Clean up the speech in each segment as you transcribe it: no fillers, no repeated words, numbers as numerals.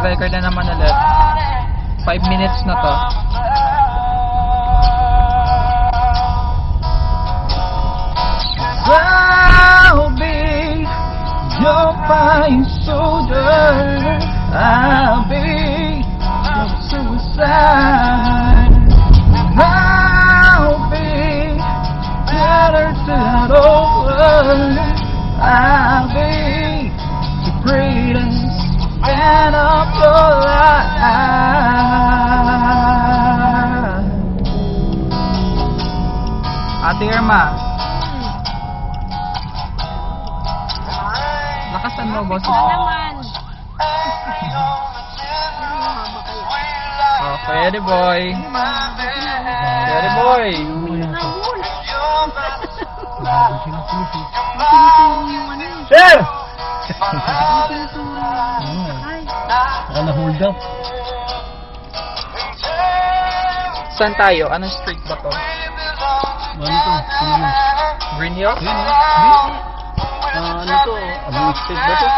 Nagre-record na naman ulit. 5 minutes na to. I'll be your fine soldier. I'll be your suicide. I'll be better to over. I'll be the greatest man of your life. Ate Irma, lakasan mo, boss. naman. Oh, pwede boy. Pwede boy. Sir! Ay, Na-hold up. Saan tayo? Anong street ba to? Ano to? Green Hill? Ano to? Anong state ba to?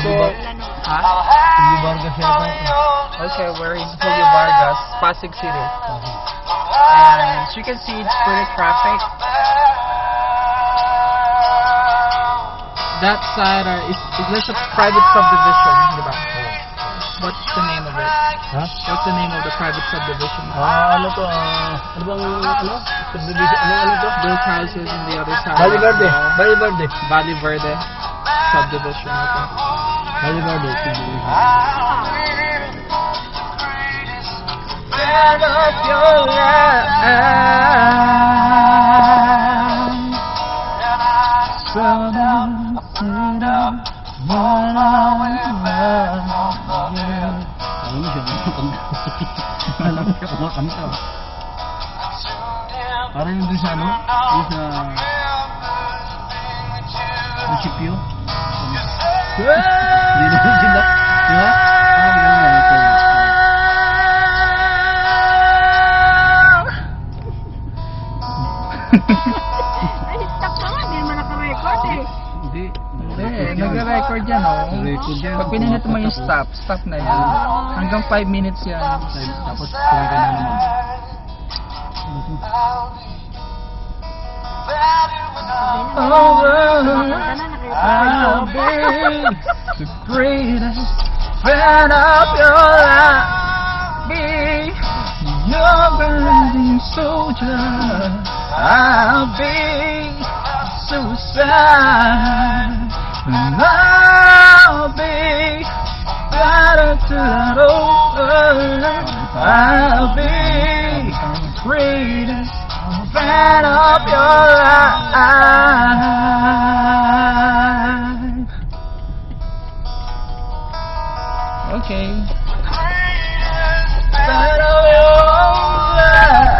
So, ha? Hindi Vargas yata ito. Okay, we're in Julio Vargas, Pasig City. And as you can see, it's pretty traffic. That side is a private subdivision, di ba? What's the name of it? Ha? What's the name of the private subdivision? Ano to? Ano bang subdivision? Ano to? Those houses on the other side. Valle Verde. Valle Verde. Valle Verde subdivision. Okay. Valle Verde subdivision. Man of your life. Ano siya? Alam siya kumakanta. Parang yung doon sa ano? Doon sa munisipyo. Hindi naman sila. Di ba? ay, stop ka nga. Hindi naman naka-record eh. Hindi. Nag-record yan, oh. Nag-record yan. Pag pinindot mo yung stop na yan. Hanggang 5 minutes yan. Tapos tuloy ka na naman. I'll be the greatest fan of your life. Be your burning soldier. I'll be suicide. And I'll be better to that over. I'll be the greatest fan of your life. Okay. Fan of your life.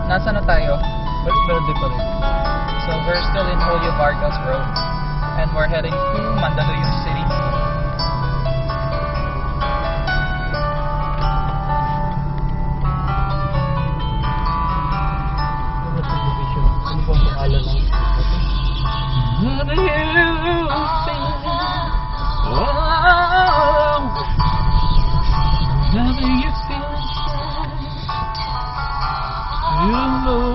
Nasa na tayo? Verde pa rin. So we're still in Julio Vargas Road and we're heading to Mandaluyong City. Ano subdivision? Ano bang pangalan ng What do you think? Oh, whatever you feel inside, you know